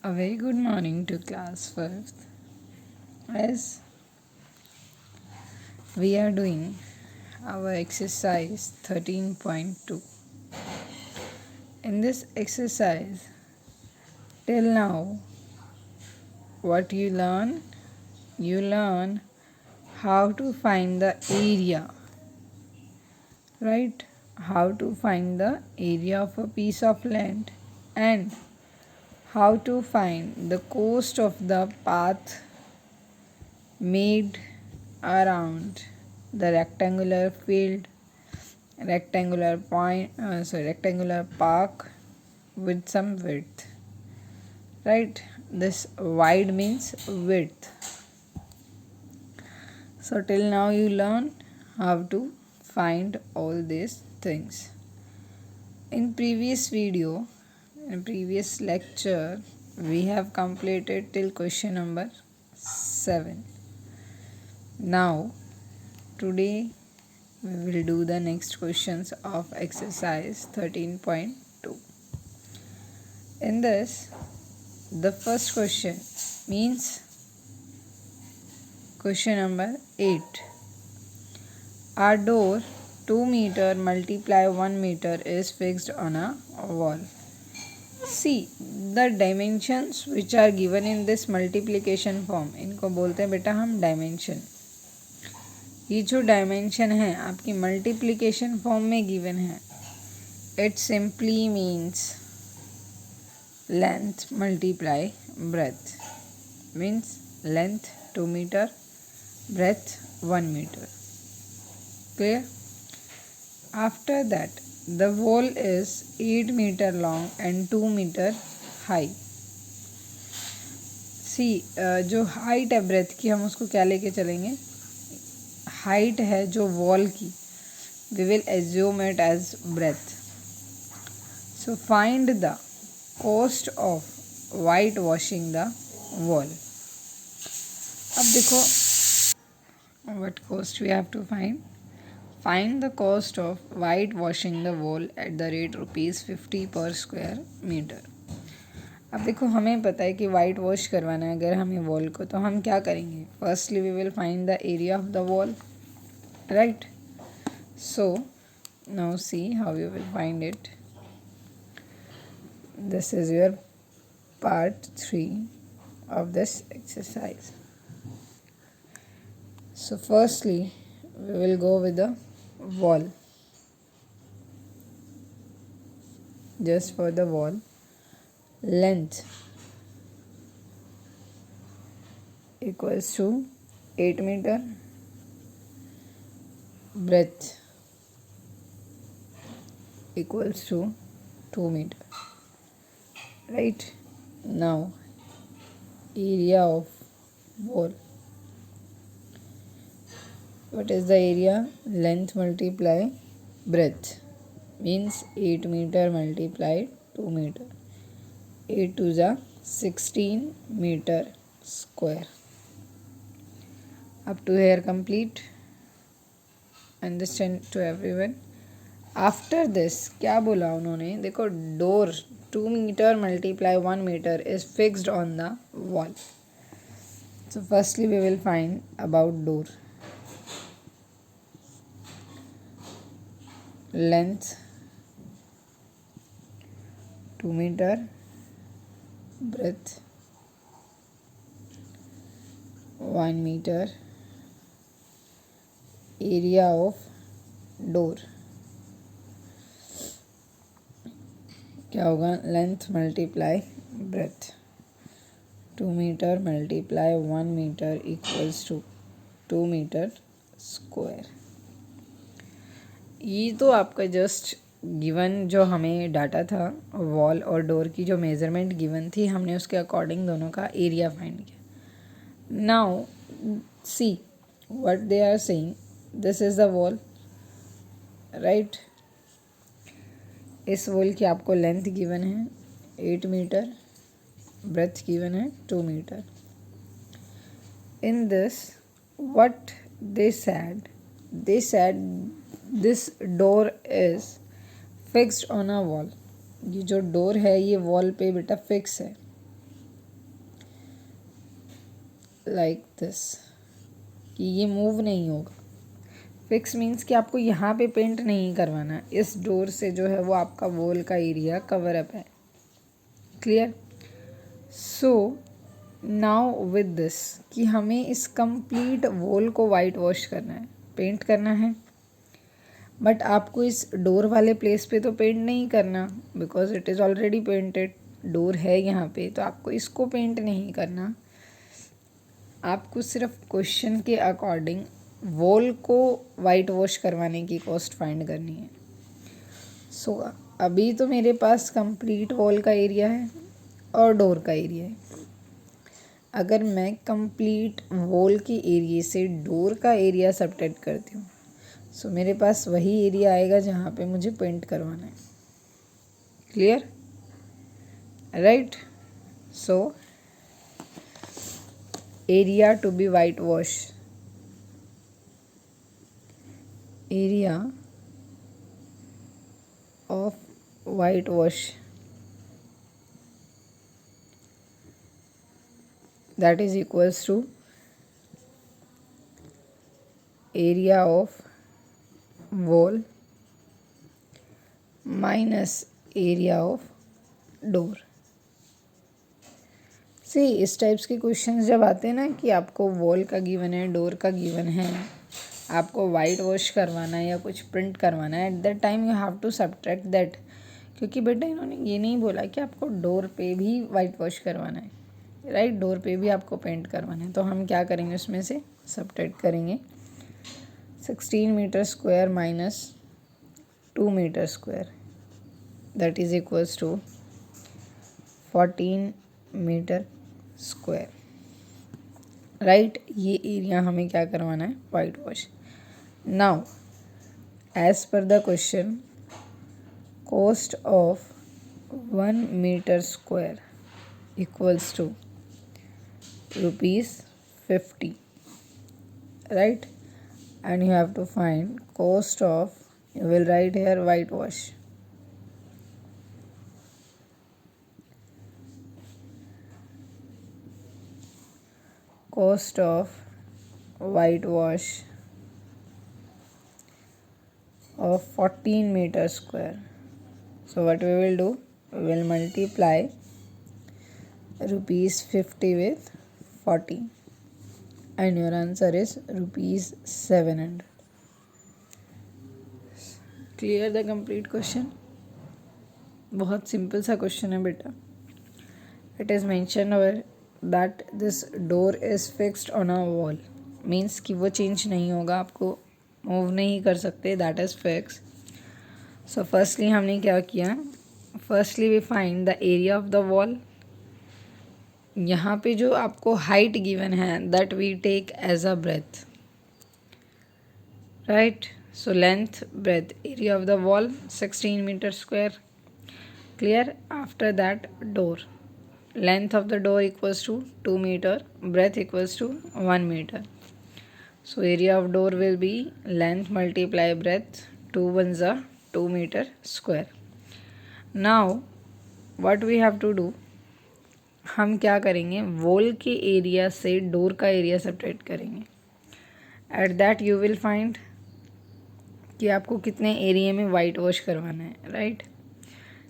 A very good morning to class fifth. As we are doing our exercise 13.2. In this exercise, till now, what you learn? You learn how to find the area, right? How to find the area of a piece of land and how to find the cost of the path made around the rectangular field, rectangular park with some width, right? This wide means width. So till now you learn how to find all these things. In previous lecture, we have completed till question number 7. Now today we will do the next questions of exercise 13.2. In this, the first question means question number 8. A door 2 meter multiply 1 meter is fixed on a wall. See the dimensions which are given in this multiplication form. इनको बोलते हैं बेटा हम dimension. ये जो dimension है आपकी multiplication form में गिवन है. It simply means length multiply breath. Means length 2 meter, breadth 1 meter. Clear? After that, the wall is 8 meter long and 2 meter high. See, जो हाइट है ब्रेथ की हम उसको क्या लेके चलेंगे? हाइट है जो वॉल की, we will assume it as breadth. So find the cost of whitewashing the wall. अब देखो what cost we have to find. Find the cost of whitewashing the wall at the rate ₹50 per square meter. अब देखो हमें पता है कि white wash करवाना है अगर हमें वॉल को, तो हम क्या करेंगे? Firstly we will find the area of the wall, right? So now see how you will find it. This is your part 3 of this exercise. So firstly we will go with the wall. Just for the wall, length equals to 8 meter, breadth equals to 2 meter, right? Now area of wall, what is the area? Length multiply breadth means 8 meter multiplied 2 meter. 8 to the 16 meter square. Up to here complete. Understand to everyone. After this क्या बोला उन्होंने? देखो door 2 meter multiply 1 meter is fixed on the wall. So firstly we will find about door. Length 2 meter, breadth 1 meter, area of door क्या होगा? Length multiply breadth. 2 meter multiply 1 meter equals to 2 meter square. ये तो आपका just given जो हमें data था wall और door की जो मेजरमेंट गिवन थी, हमने उसके अकॉर्डिंग दोनों का एरिया फाइंड किया. Now see what they are saying. This is the wall, right? इस वॉल की आपको लेंथ गिवन है 8 meter, ब्रेथ गिवन है 2 meter. In this what they said this door is fixed on a wall. ये जो door है ये wall पे बेटा फिक्स है. लाइक दिस, कि ये मूव नहीं होगा। फिक्स मीन्स कि आपको यहाँ पे पेंट नहीं करवाना, इस डोर से जो है वो आपका वॉल का एरिया कवर अप है। Clear? So now with this, कि हमें इस कंप्लीट वॉल को वाइट वॉश करना है, पेंट करना है, बट आपको इस डोर वाले प्लेस पे तो पेंट नहीं करना, because it is already painted. Door है यहाँ पे, तो आपको इसको पेंट नहीं करना। आपको सिर्फ क्वेश्चन के अकॉर्डिंग वॉल को वाइट वॉश करवाने की कॉस्ट फाइंड करनी है। सो अभी तो मेरे पास कंप्लीट वॉल का एरिया है और डोर का एरिया है। अगर मैं कंप्लीट वॉल के एरिया से डोर का एरिया सबट्रैक्ट करती हूँ, सो मेरे पास वही एरिया आएगा जहाँ पे मुझे पेंट करवाना है। Clear? Right? So area to be white wash, area of whitewash, that is equals to area of wall minus area of door। सी इस टाइप्स के क्वेश्चंस जब आते हैं ना कि आपको वॉल का गिवन है, डोर का गिवन है, आपको वाइट वॉश करवाना है या कुछ प्रिंट करवाना है, at that time you have to subtract that. क्योंकि बेटा इन्होंने ये नहीं बोला कि आपको डोर पे भी वाइट वॉश करवाना है, राइट? डोर पे भी आपको पेंट करवाना है, तो हम क्या करेंगे, उसमें से सबट्रैक्ट करेंगे। 16 metre square minus 2 metre square, that is equals to 14 metre square, right? ये एरिया हमें क्या करवाना है, white wash. Now as per the question, cost of 1 metre square equals to ₹50, right? And you have to find cost of, you will write here whitewash, cost of whitewash of 14 meter square. So what we will do, we will multiply ₹50 with 40 and your answer is ₹700. Clear the complete question? बहुत simple सा question है बेटा। It is mention over that this door is fixed on a wall, means कि वो change नहीं होगा, आपको move नहीं कर सकते, that is fix. So firstly हमने क्या किया, firstly we find the area of the wall. यहाँ पे जो आपको हाइट गिवन है that we take as a breadth, right? So length, breadth, area of the wall 16 metre square. Clear? After that door, length of the door equals to 2 meter, breadth equals to 1 meter. So area of door will be length multiply breadth, 2 ones are 2 meter square. Now what we have to do, हम क्या करेंगे, wall के area से door का area separate करेंगे। At that you will find कि आपको कितने एरिया में वाइट वॉश करवाना है, राइट?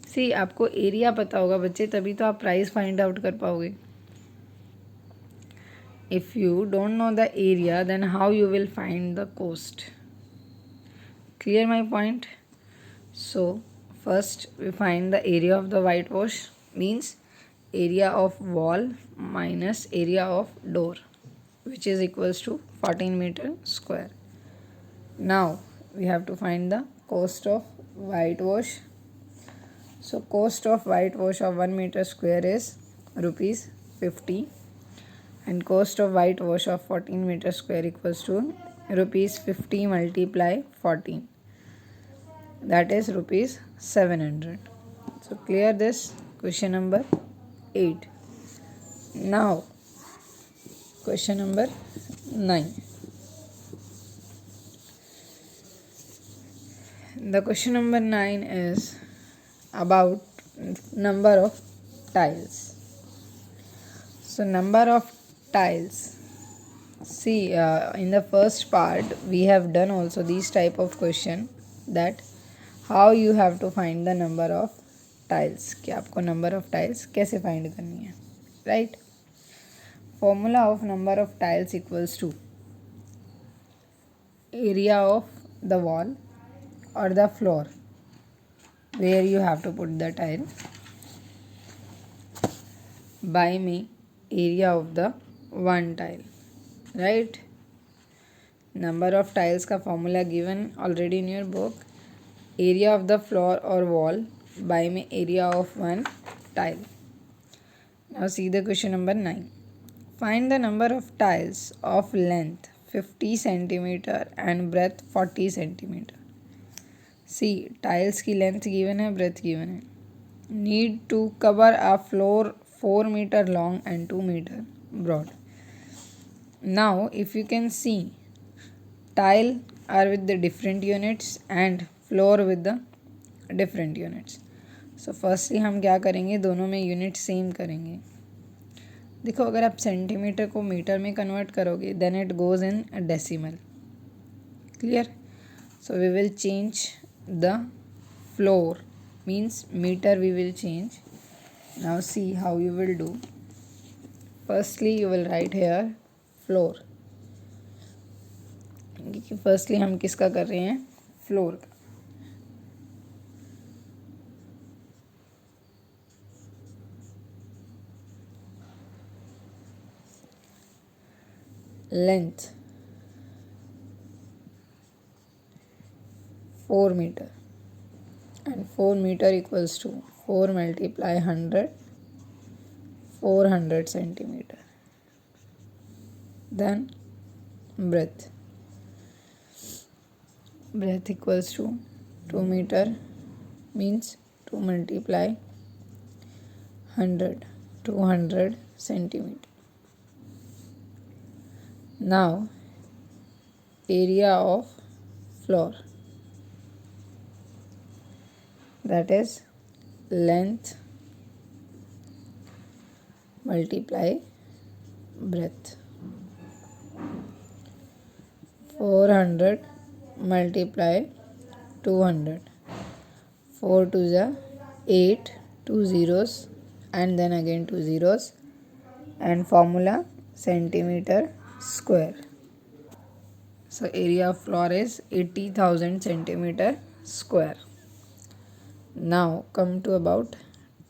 सी आपको एरिया पता होगा बच्चे, तभी तो आप प्राइस फाइंड आउट कर पाओगे। If you don't know the area then how you will find the cost. Clear my point? So first we find the area of the white wash, means area of wall minus area of door, which is equals to 14 meter square. Now we have to find the cost of whitewash. So cost of whitewash of 1 meter square is ₹50 and cost of whitewash of 14 meter square equals to ₹50 multiply 14, that is ₹700. So clear this question number 8. Now question number 9. The question number 9 is about number of tiles. So number of tiles See, in the first part we have done also these type of question, that how you have to find the number of tiles, कि आपको number of tiles कैसे find करनी है, right? Formula of number of tiles equals to area of the wall or the floor where you have to put the tile by me area of the one tile, right? Number of tiles का formula given already in your book. Area of the floor or wall by me area of one tile. Now see the question number 9. Find the number of tiles of length 50 centimeter and breadth 40 centimeter. See, tiles की length given है, breadth given है. Need to cover a floor 4 meter long and 2 meter broad. Now if you can see, tile are with the different units and floor with the different units. So firstly हम क्या करेंगे, दोनों में unit same करेंगे. देखो, अगर आप centimetre को मीटर में कन्वर्ट करोगे then it goes in decimal. Clear? So we will change the floor means metre we will change. Now see how you will do. Firstly you will write here floor, क्योंकि फर्स्टली हम किसका कर रहे हैं, floor का. Length 4 meter and 4 meter equals to 4 multiply 100, 400 centimeter. Then breadth equals to 2 meter means 2 multiply 100, 200 centimeter. Now area of floor, that is length multiply breadth. 400 multiply 200, 4 to the 8, 2 zeros and then again 2 zeros, and formula centimeter square. So area of floor is 80,000 centimeter square. Now come to about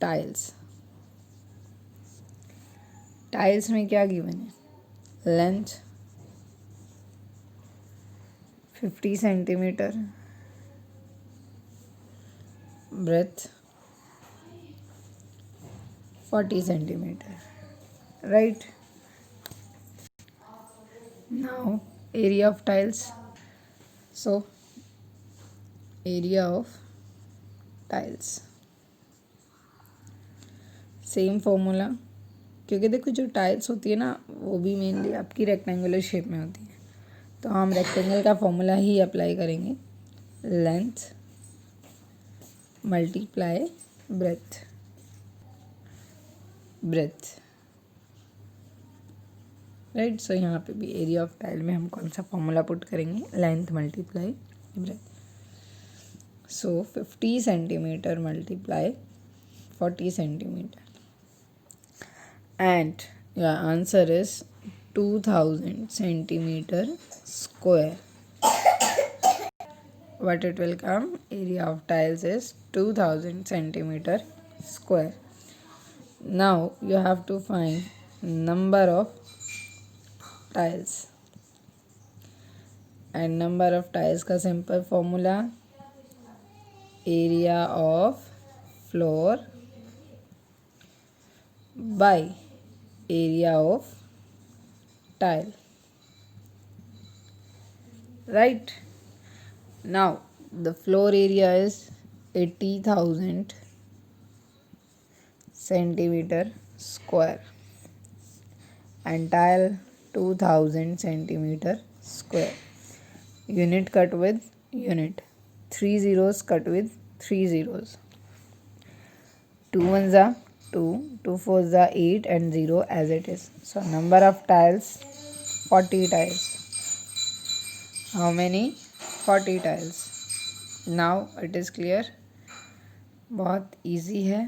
tiles. Tiles में क्या given है, length 50 centimeter, breadth 40 centimeter, right? Now area of tiles. So area of tiles same formula, क्योंकि देखो जो tiles होती है ना वो भी मेनली आपकी रेक्टेंगुलर शेप में होती है, तो हम रेक्टेंगल का फॉर्मूला ही अप्लाई करेंगे. Length multiply breadth, right. So यहाँ पे भी एरिया ऑफ टाइल में हम कौन सा फॉर्मूला पुट करेंगे, length multiply breath. So 50 centimetre multiply 40 centimetre and your answer is 2000 centimeter square. What it will come, area of tiles is 2000 centimeter square. Now you have to find number of tiles, and number of tiles का simple formula area of floor by area of tile, right? Now the floor area is 80,000 centimeter square and tile 2000 centimeter square. Unit cut with unit, 3 zeros cut with 3 zeros, 2 ones are 2, 2 fours are 8 and 0 as it is. So number of tiles 40 tiles. How many? 40 tiles. Now it is clear. बहुत easy है.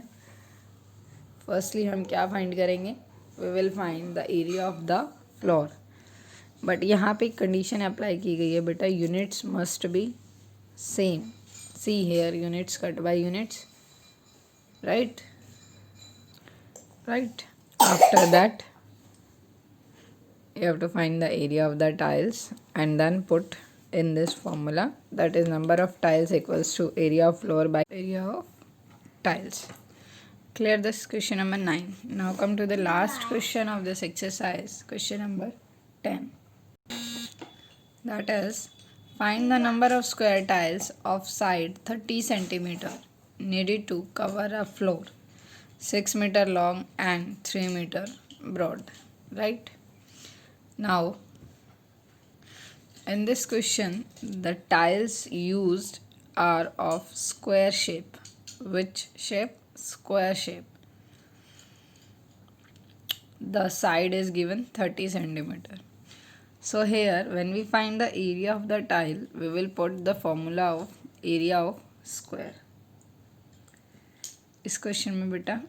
Firstly हम क्या find करेंगे? We will find the area of the floor. But यहाँ पे एक condition apply की गई है बेटा, units must be same. See here units cut by units, right. After that you have to find the area of the tiles and then put in this formula, that is number of tiles equals to area of floor by area of tiles. Clear this question number 9. Now come to the last question of this exercise, question number 10. That is, find the number of square tiles of side 30 centimeter needed to cover a floor 6 meter long and 3 meter broad. Right? Now, in this question, the tiles used are of square shape. Which shape? Square shape. The side is given 30 centimeter. So here when we find the area of the tile, we will put the formula of area of square. इस question में बेटा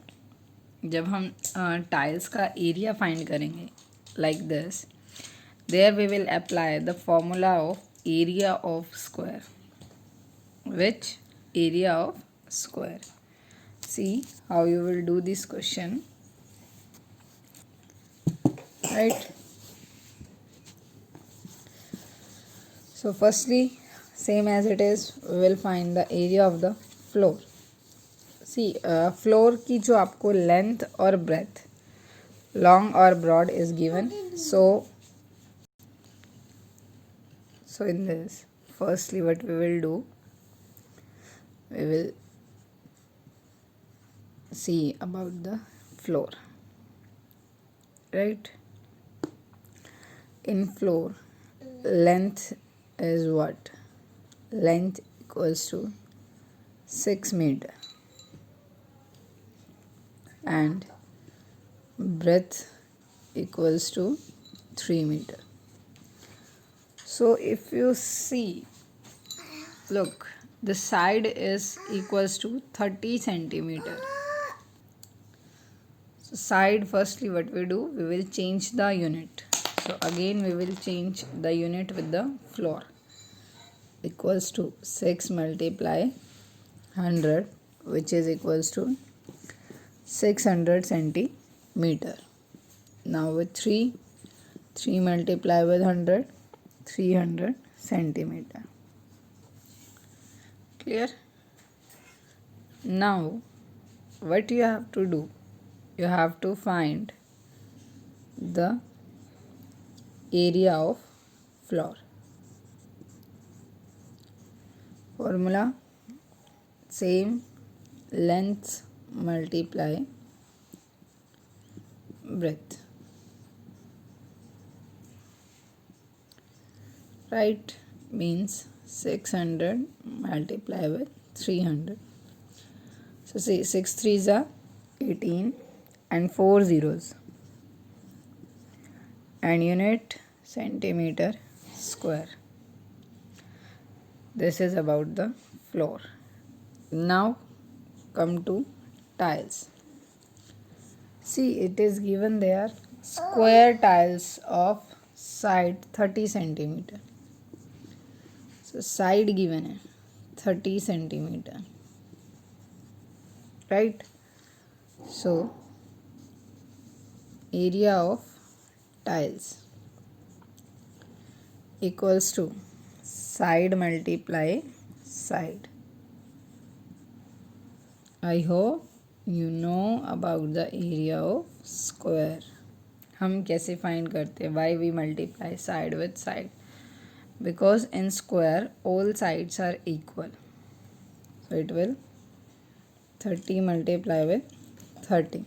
जब हम tiles का area find करेंगे like this, there we will apply the formula of area of square. Which? Area of square. See how you will do this question, right? So firstly, same as it is, we will find the area of the floor. See, floor की जो आपको length और breadth, long or broad is given. So in this, firstly what we will do, we will see about the floor, right? In floor, length is what? Length equals to 6 meter and breadth equals to 3 meter. So if you see, look, the side is equals to 30 centimeter. So side, firstly what we do, we will change the unit. So again we will change the unit with the floor, equals to 6 multiply 100, which is equals to 600 centimeter. Now with 3 multiply with 100, 300 centimeter. Clear? Now what you have to do, you have to find the area of floor. Formula same, length multiply breadth, right? Means 600 multiply with 300. So see, 6 3s are 18 and 4 zeros and unit centimeter square. This is about the floor. Now come to tiles. See, it is given there square tiles of side 30 centimeter. So side given है 30 centimeter, right? So area of tiles equals to side multiply side. I hope you know about the area of square. हम कैसे find करते हैं? Why we multiply side with side? Because in square all sides are equal. So it will 30 multiply with 30.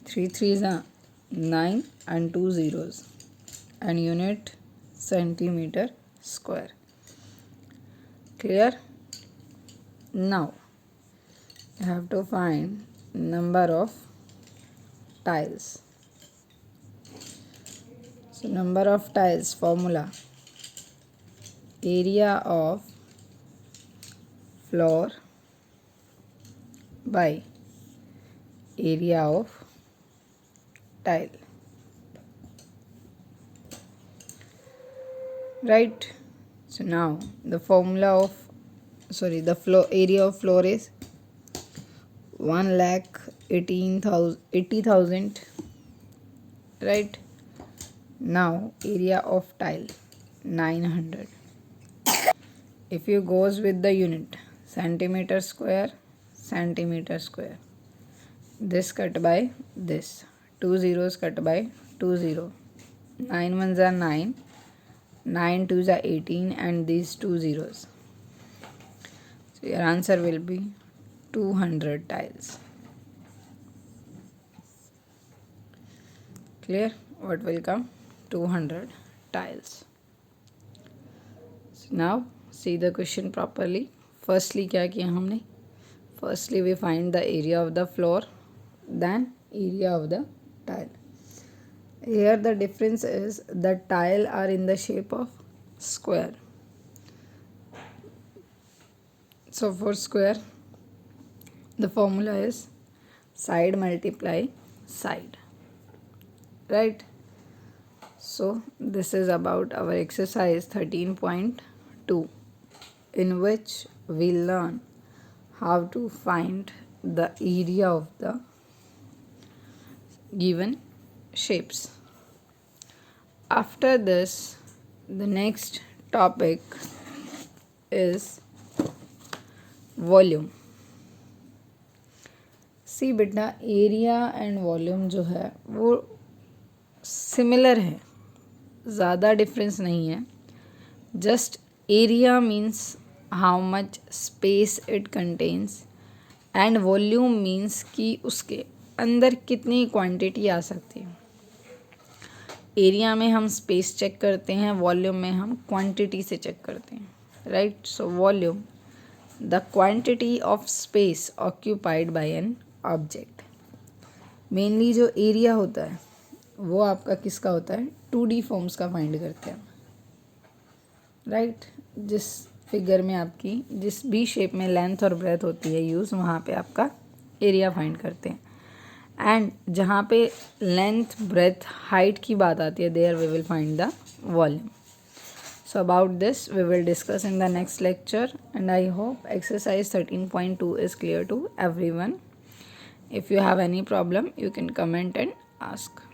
3 3s are 9 and 2 zeros and unit centimeter square. Clear? Now you have to find number of tiles. So number of tiles formula, area of floor by area of tile, right? So now the formula of the floor area of floor is 1,80,000, right? Now area of tile 900. If you goes with the unit centimeter square, this cut by this, 2 zeros cut by 2 0, 9 ones are 9, 9 twos are 18, and these 2 zeros. So your answer will be 200 tiles. Clear? What will come? 200 tiles. So now see the question properly. Firstly क्या किया हमने? Firstly we find the area of the floor, then area of the tile. Here the difference is the tile are in the shape of square. So for square the formula is side multiply side, right? So this is about our exercise 13.2, in which we learn how to find the area of the given shapes. After this, the next topic is volume. सी बेटा area and volume जो है वो similar है, ज़्यादा difference नहीं है. Just area means how much space it contains and volume means कि उसके अंदर कितनी क्वांटिटी आ सकती है. एरिया में हम स्पेस चेक करते हैं, वॉल्यूम में हम क्वांटिटी से चेक करते हैं, right. So volume the quantity of space occupied by an object. Mainly जो एरिया होता है वो आपका किसका होता है? 2D फॉर्म्स का फाइंड करते हैं, राइट. जिस फिगर में आपकी जिस भी शेप में लेंथ और ब्रेथ होती है यूज़, वहाँ पे आपका एरिया फाइंड करते हैं. एंड जहाँ पे लेंथ ब्रेथ हाइट की बात आती है, there we will find the volume. So about this we will discuss in the next lecture, and I hope exercise 13.2 is clear to everyone. If you have any problem you can comment and ask.